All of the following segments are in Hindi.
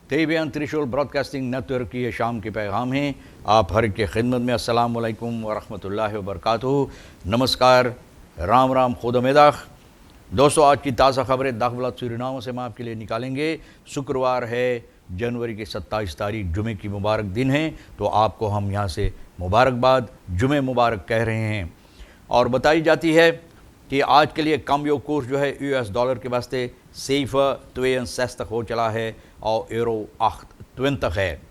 तेबियान त्रिशूल ब्रॉडकास्टिंग नेटवर्क की ये शाम के पैगाम हैं आप हर के खिदमत में। अस्सलाम वालेकुम व रहमतुल्लाहि व बरकातुहू। नमस्कार, राम राम, खुद उमेदाख। दोस्तों, आज की ताज़ा खबरें दाखबलात सूरीनाम से हम आपके लिए निकालेंगे। शुक्रवार है, जनवरी की 27 तारीख, जुमे की मुबारक दिन है, तो आपको हम यहाँ से मुबारकबाद, जुमे मुबारक कह रहे हैं। और बताई जाती है कि आज के लिए कम यो कोर्स जो है US डॉलर के वास्ते सिर्फ 62 हो चला है और यूरो 8 तक है।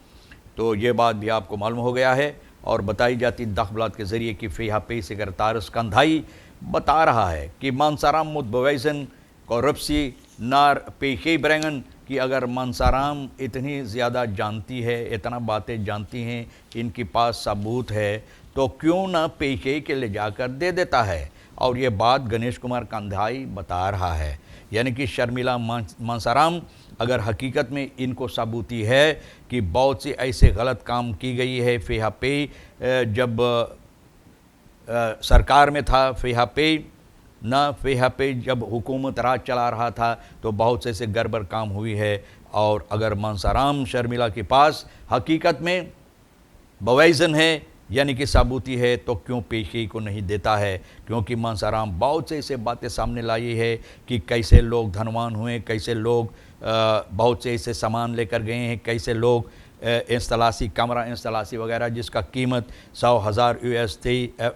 तो ये बात भी आपको मालूम हो गया है। और बताई जाती दाखबलात के ज़रिए कि फ़ीहा सेक्रेटारिस कंधाई बता रहा है कि मानसाराम मुतबवैसन करप्सी नार पेशे ब्रेंगन कि अगर मानसाराम इतनी ज़्यादा जानती है, इतना बातें जानती हैं, इनके पास सबूत है, तो क्यों ना पेशे के ले जाकर दे देता है। और ये बात गणेश कुमार कंधाई बता रहा है, यानी कि शर्मिला मानसाराम अगर हकीकत में इनको सबूती है कि बहुत सी ऐसे गलत काम की गई है। फ़ीहा जब सरकार में था फ़ीहा जब हुकूमत राज चला रहा था तो बहुत से ऐसे गड़बड़ काम हुई है। और अगर मानसाराम शर्मिला के पास हकीकत में बवैज़न है, यानी कि सबूती है, तो क्यों पेशी को नहीं देता है। क्योंकि मानसाराम बहुत से ऐसे बातें सामने लाई है कि कैसे लोग धनवान हुए, कैसे लोग बहुत से ऐसे सामान लेकर गए हैं, कैसे लोग इंस्टलासी कमरा इंस्टलासी वगैरह जिसका कीमत 100,000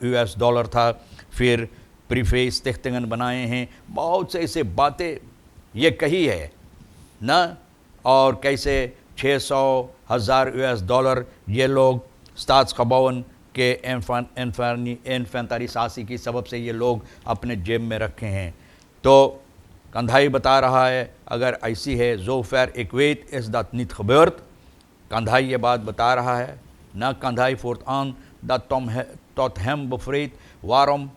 US डॉलर था, फिर प्रीफेस तिख्तंगन बनाए हैं, बहुत से ऐसे बातें ये कही है ना। और कैसे 600,000 US डॉलर ये लोग स्टाट्सgebouwen के इन्फेंटरीसासी की सबब से ये लोग अपने जेब में रखे हैं। तो कंधाई बता रहा है अगर ऐसी है zover ik weet is dat niet gebeurd। कंधाई ये बात बता रहा है ना। कंधाई voert aan dat tot hem bevreed waarom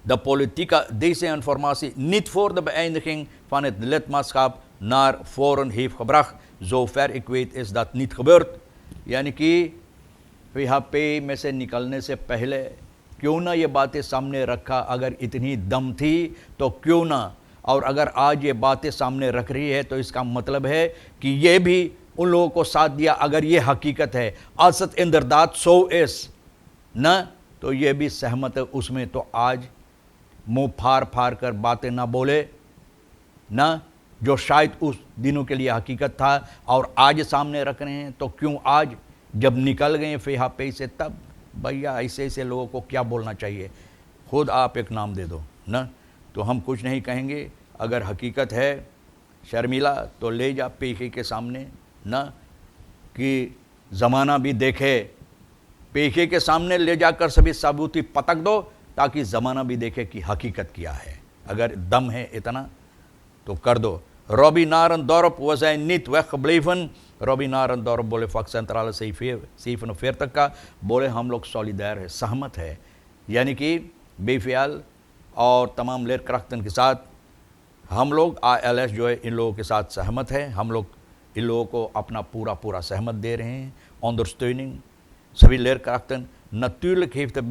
de politieke deze informatie niet voor de beëindiging van het lidmaatschap naar voren heeft gebracht। zover ik weet is dat niet gebeurd, यानी कि फ़ीहा में से निकलने से पहले क्यों ना ये बातें सामने रखा। अगर इतनी दम थी तो क्यों ना। और अगर आज ये बातें सामने रख रही है तो इसका मतलब है कि ये भी उन लोगों को साथ दिया। अगर ये हकीकत है असत इंदरदात सो एस न, तो ये भी सहमत है उसमें। तो आज मुंह फाड़ कर बातें ना बोले ना, जो शायद उस दिनों के लिए हकीकत था और आज सामने रख रहे हैं। तो क्यों आज जब निकल गए फ़ीहा से, तब भैया ऐसे ऐसे लोगों को क्या बोलना चाहिए। खुद आप एक नाम दे दो ना, तो हम कुछ नहीं कहेंगे। अगर हकीकत है शर्मिला तो ले जा पेशे के सामने ना, कि ज़माना भी देखे, पेशे के सामने ले जाकर सभी सबूती पटक दो ताकि ज़माना भी देखे कि हकीकत क्या है। अगर दम है इतना तो कर दो। Robby Narendorp was hij niet weggebleven। Robbie नारंदौरप बोले फ़क्स सेंट्रल C47 का बोले हम लोग सॉलिडायर है, सहमत है, यानी कि बेफियाल और तमाम लेर क्राफ्टन के साथ हम लोग ILS जो है इन लोगों के साथ सहमत है। हम लोग इन लोगों को अपना पूरा सहमत दे रहे हैं। ondersteuning सभी लेर Krafton. Natuurlijk heeft het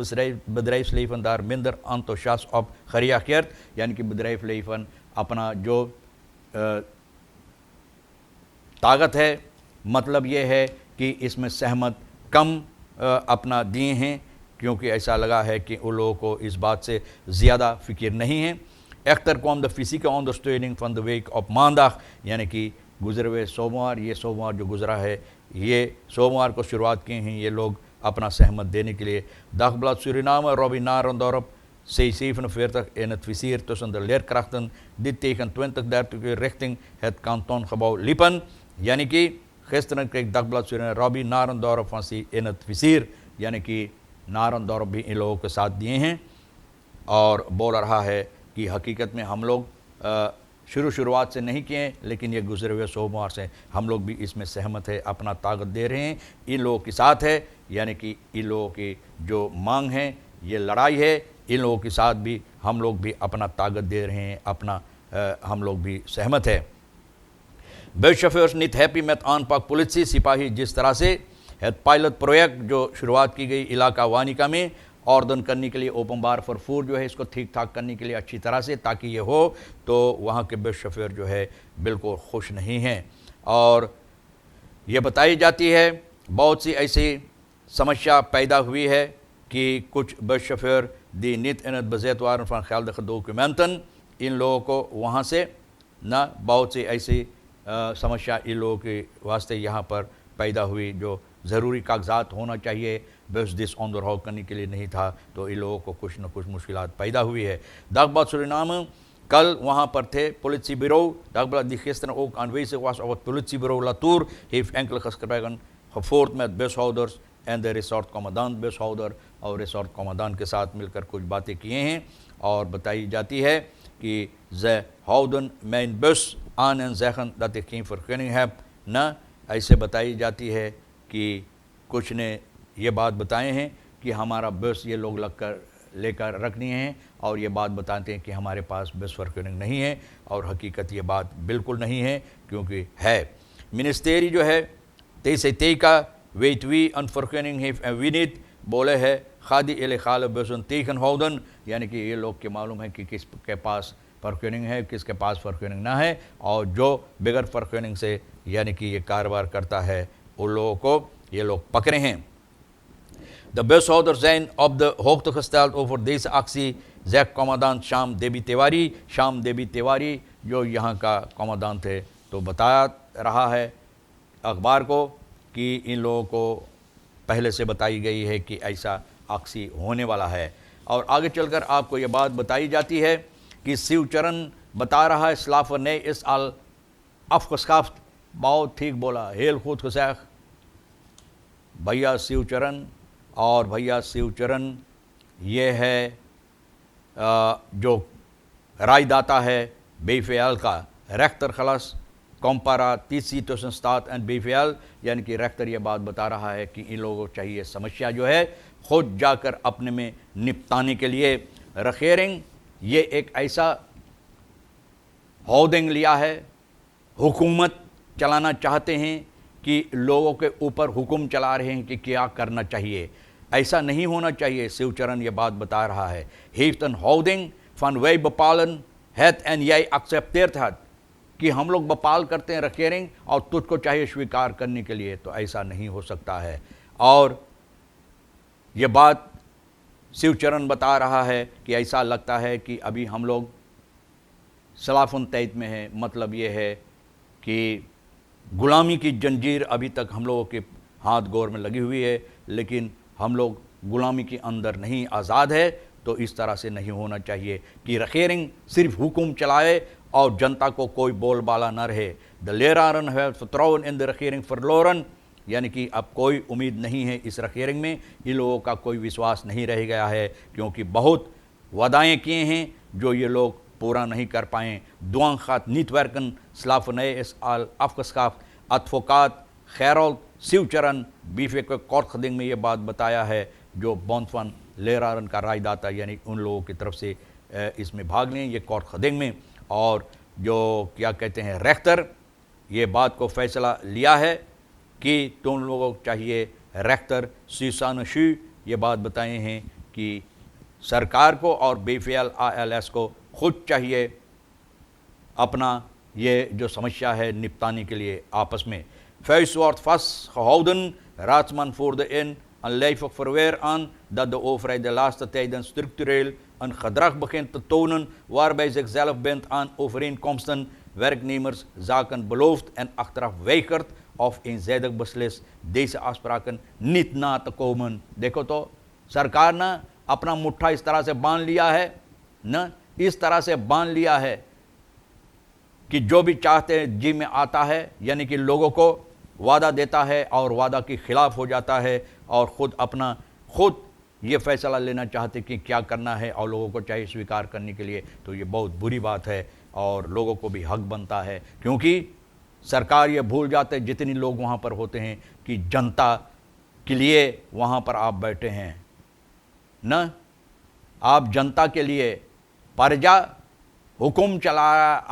bedrijfsleven daar minder enthousiast op gereageerd, यानी कि bedrijfsleven अपना जो ताकत है, मतलब ये है कि इसमें सहमत कम अपना दिए हैं, क्योंकि ऐसा लगा है कि उन लोगों को इस बात से ज़्यादा फ़िक्र नहीं है। Echter kwam de fysieke ondersteuning van de week op maandag, यानी कि गुजरे हुए सोमवार, ये सोमवार जो गुजरा है, ये सोमवार को शुरुआत किए हैं ये लोग अपना सहमत देने के लिए। Dagblad Suriname, Robby Narendorp, C47 in het vizier tussen de leerkrachten die tegen 20-30 uur richting het kantongebouw liepen, यानी कि gisteren kreeg Dagblad Suriname Robby Narendorp van in het vizier, यानी कि नारंदौरप भी इन लोगों के साथ दिए हैं। और बोल रहा है कि हकीकत में हम लोग शुरुआत से नहीं किए, लेकिन ये गुजरे हुए सोमवार से हम लोग भी इसमें सहमत है, अपना ताकत दे रहे हैं, इन लोगों के साथ है। यानी कि इन लोगों की जो मांग है, ये लड़ाई है, इन लोगों के साथ भी हम लोग भी अपना ताकत दे रहे हैं, अपना हम लोग भी सहमत है। buschauffeurs niet happy met aanpak politie सिपाही जिस तरह से het पायलट प्रोजेक्ट जो शुरुआत की गई इलाका वानिका में ऑर्डन करने के लिए, ओपन बार फॉर फूड जो है इसको ठीक ठाक करने के लिए अच्छी तरह से, ताकि ये हो, तो वहाँ के बस शोफेर जो है बिल्कुल खुश नहीं हैं। और ये बताई जाती है बहुत सी ऐसी समस्या पैदा हुई है कि कुछ बस शोफेर दी नित इनत बज़ैत वारन फन ख्याल डॉक्यूमेंटन, इन लोगों को वहाँ से ना बहुत सी ऐसी समस्या इन लोगों के वास्ते यहाँ पर पैदा हुई, जो ज़रूरी कागजात होना चाहिए बस दिस ऑन द रॉक करने के लिए नहीं था, तो इन लोगों को कुछ न कुछ मुश्किलात पैदा हुई है। दागबाद सुरिनाम कल वहाँ पर थे politie bureau, Dagblad die gisteren ook aanwezig was op het politiebureau Latour, heeft enkele gesprekken gevoerd met bushouders en de resortcommandant, bushouder और रिसोर्ट कमांडेंट के साथ मिलकर कुछ बातें किए हैं। और बताई जाती है कि ze houden mijn bus aan en zeggen dat ik geen vergunning heb न, ऐसे बताई जाती है कि कुछ ने ये बात बताए हैं कि हमारा बस ये लोग लेकर रखनी है, और ये बात बताते हैं कि हमारे पास बस वर्किंग नहीं है, और हकीकत ये बात बिल्कुल नहीं है, क्योंकि है मिनिस्टेरी जो है तेई का weet wie een vergunning heeft en wie niet, बोले है खादी इलेगाले बसन tegenhouden, यानी कि ये लोग के मालूम है कि किसके पास वर्किंग है, किसके पास वर्किंग ना है, और जो बगैर वर्किंग से यानी कि ये कारोबार करता है उन लोगों को ये लोग पकड़े हैं। De bushouders zijn op de hoogte gesteld over deze actie, zegt commandant Sham Debi Tiwari। Sham Debi Tiwari जो यहाँ का कमांडेंट है, तो बता रहा है अखबार को कि इन लोगों को पहले से बताई गई है कि ऐसा आक्सी होने वाला है। और आगे चलकर आपको ये बात बताई जाती है कि शिवचरण बता रहा है स्लाफ ने इस आल अफकस्काफ्त, बहुत ठीक बोला, हेल खुद खुशैख भैया शिवचरण। और भैया शिवचरण ये है जो रायदाता है BVL का, रेक्टर खलास कॉम्पारा तीसरी तो संस्थात एंड BVL, यानी कि रेक्टर ये बात बता रहा है कि इन लोगों को चाहिए समस्या जो है खुद जाकर अपने में निपटाने के लिए। रखेरिंग ये एक ऐसा होर्डिंग लिया है, हुकूमत चलाना चाहते हैं कि लोगों के ऊपर हुक्म चला रहे हैं कि क्या करना चाहिए, ऐसा नहीं होना चाहिए। शिवचरण ये बात बता रहा है, heeft een houding van wij bepalen het en jij accepteert het, कि हम लोग बपाल करते हैं रखेरिंग और तुझको चाहिए स्वीकार करने के लिए, तो ऐसा नहीं हो सकता है। और ये बात शिवचरण बता रहा है कि ऐसा लगता है कि अभी हम लोग सलाफुन तैत में हैं, मतलब ये है कि गुलामी की जंजीर अभी तक हम लोगों के हाथ गोर में लगी हुई है, लेकिन हम लोग गुलामी के अंदर नहीं, आज़ाद है। तो इस तरह से नहीं होना चाहिए कि रखेरिंग सिर्फ हुक्म चलाए और जनता को कोई बोलबाला न रहे। द लेरारन है vertrouwen इन द रखेरिंग verloren, यानी कि अब कोई उम्मीद नहीं है इस रखेरिंग में, इन लोगों का कोई विश्वास नहीं रह गया है, क्योंकि बहुत वादाएँ किए हैं जो ये लोग पूरा नहीं कर पाएँ। Dwang gaat niet werken, slavernij is al afgeschaft, advocaat Gerald Shivcharan BV के कोर्ट खदिंग में ये बात बताया है, जो बॉन्फन लेरारन का रायदाता यानी उन लोगों की तरफ से इसमें भाग लें ये कोर्ट खदिंग में। और जो क्या कहते हैं रेक्टर, ये बात को फैसला लिया है कि तुम लोगों को चाहिए रेक्टर सीसानशी ये बात बताए हैं कि सरकार को और BVL ILS को खुद चाहिए अपना ये जो समस्या है निपटाने के लिए आपस में। Vuist wordt vastgehouden, raadsman voerde in een lijvig verweer aan dat de overheid de laatste tijden structureel een gedrag begint te tonen waarbij zichzelf bindt aan overeenkomsten, werknemers zaken belooft en achteraf weigert of eenzijdig beslist deze afspraken niet na te komen। देखो तो सरकार ने अपना मुट्ठा इस तरह से बांध लिया है न, इस तरह से बांध लिया है कि जो भी चाहते हैं जी में आता है, यानी कि लोगों को वादा देता है और वादा के खिलाफ हो जाता है, और खुद ये फैसला लेना चाहते कि क्या करना है और लोगों को चाहिए स्वीकार करने के लिए। तो ये बहुत बुरी बात है और लोगों को भी हक बनता है, क्योंकि सरकार ये भूल जाते हैं जितने लोग वहाँ पर होते हैं कि जनता के लिए वहाँ पर आप बैठे हैं न, आप जनता के लिए प्रजा हुक्म चला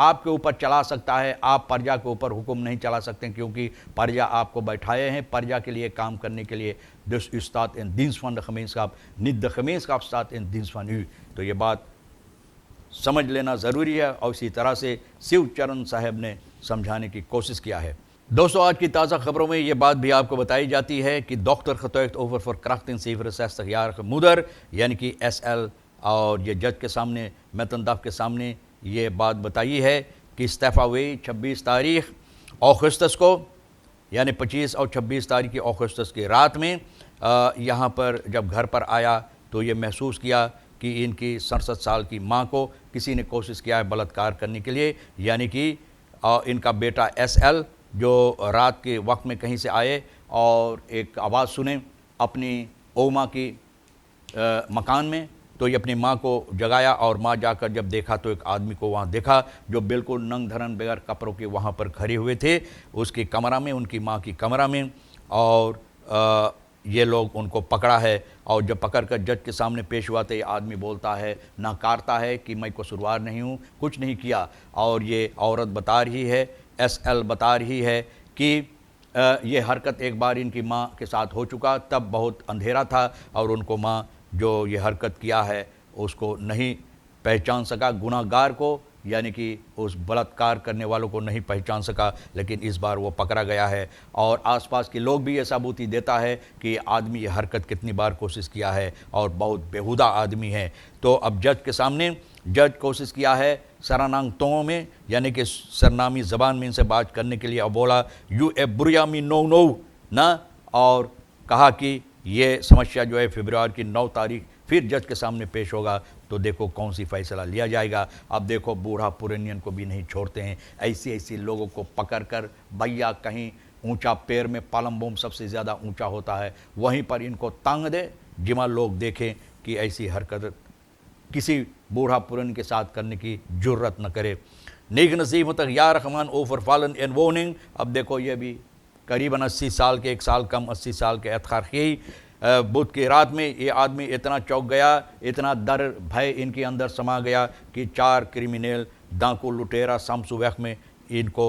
आपके ऊपर चला सकता है, आप प्रजा के ऊपर हुक्म नहीं चला सकते, क्योंकि प्रजा आपको बैठाए हैं प्रजा के लिए काम करने के लिए। Dus u staat in dienst van de gemeenschap, niet de gemeenschap staat in dienst van u। तो ये बात समझ लेना ज़रूरी है और इसी तरह से शिव चरण साहब ने समझाने की कोशिश किया है। दोस्तों, आज की ताज़ा खबरों में ये बात भी आपको बताई जाती है कि doctor getuigt over verkrachting 67-jarige moeder, यानी कि SL, और ये जज के सामने मेतनदाफ के सामने ये बात बताई है कि इस्तीफ़ा हुई 26 तारीख अगस्त को, यानी 25 और 26 तारीख की अगस्त की रात में यहाँ पर जब घर पर आया तो ये महसूस किया कि इनकी 67 साल की माँ को किसी ने कोशिश किया है बलात्कार करने के लिए। यानी कि इनका बेटा SL जो रात के वक्त में कहीं से आए और एक आवाज़ सुने अपनी ओमा की मकान में, तो ये अपनी माँ को जगाया और माँ जाकर जब देखा तो एक आदमी को वहाँ देखा जो बिल्कुल नंग धरन बगैर कपड़ों के वहाँ पर खड़े हुए थे उसकी कमरा में, उनकी माँ की कमरा में। और ये लोग उनको पकड़ा है और जब पकड़ कर जज के सामने पेश हुआ तो ये आदमी बोलता है, नकारता है कि मैं कसूरवार नहीं हूँ, कुछ नहीं किया। और ये औरत बता रही है, SL बता रही है कि ये हरकत एक बार इनकी माँ के साथ हो चुका, तब बहुत अंधेरा था और उनको माँ जो ये हरकत किया है उसको नहीं पहचान सका, गुनाहगार को यानी कि उस बलात्कार करने वालों को नहीं पहचान सका। लेकिन इस बार वो पकड़ा गया है और आसपास के लोग भी ये सबूती देता है कि आदमी ये हरकत कितनी बार कोशिश किया है और बहुत बेहुदा आदमी है। तो अब जज के सामने जज कोशिश किया है सरानांग तों में, यानी कि सरनामी ज़बान में इनसे बात करने के लिए। अब बोला यू ए बुरियामी नो नो ना, और कहा कि ये समस्या जो है फरवरी की 9 तारीख फिर जज के सामने पेश होगा, तो देखो कौन सी फैसला लिया जाएगा। अब देखो बूढ़ा पुरानियन को भी नहीं छोड़ते हैं, ऐसे लोगों को पकड़ कर भैया कहीं ऊंचा पैर में पालम बोम सबसे ज़्यादा ऊंचा होता है वहीं पर इनको टांग दे, जिमा लोग देखें कि ऐसी हरकत किसी बूढ़ा पुरान के साथ करने की जुर्रत न करे। नेक नसीब तक या रहमान ओवरफॉलन एन वोनिंग। अब देखो ये भी करीबन 80 साल के, 1 साल कम 80 साल के एतखारखी बुध की रात में ये आदमी इतना चौंक गया, इतना डर भय इनके अंदर समा गया कि 4 क्रिमिनल डाकू लुटेरा शाम-सुबह में इनको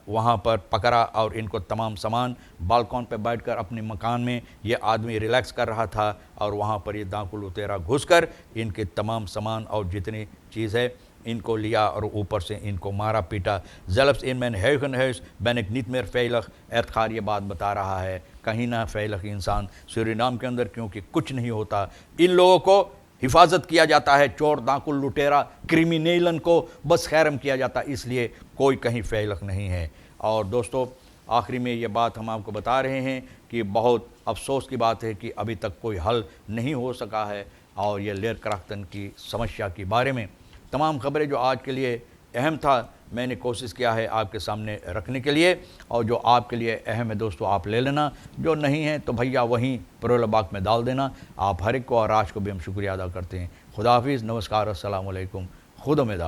वहाँ पर पकड़ा और इनको तमाम सामान बालकॉन पर बैठकर अपने मकान में ये आदमी रिलैक्स कर रहा था और वहाँ पर ये डाकू लुटेरा घुसकर इनके तमाम सामान और जितनी चीज़ है इनको लिया और ऊपर से इनको मारा पीटा। ज़ेल्फ्स इन मैन हेगन हेस ben ik niet meer veilig। एतखार ये बात बता रहा है, कहीं ना फैलक इंसान सूरीनाम के अंदर, क्योंकि कुछ नहीं होता। इन लोगों को हिफाजत किया जाता है, चोर डाकुल लुटेरा क्रिमिनलन को बस खैरम किया जाता है, इसलिए कोई कहीं फैलक नहीं है। और दोस्तों, आखिरी में ये बात हम आपको बता रहे हैं कि बहुत अफसोस की बात है कि अभी तक कोई हल नहीं हो सका है और ये लेयरक्राफ्टन की समस्या के बारे में तमाम खबरें जो आज के लिए अहम था मैंने कोशिश किया है आपके सामने रखने के लिए, और जो आपके लिए अहम है दोस्तों आप ले लेना, जो नहीं है तो भैया वहीं परोलबाग में डाल देना। आप हर एक को और आज को भी हम शुक्रिया अदा करते हैं। खुदा हाफिज़, नमस्कार, अस्सलाम वालेकुम, खुद उम्मीद।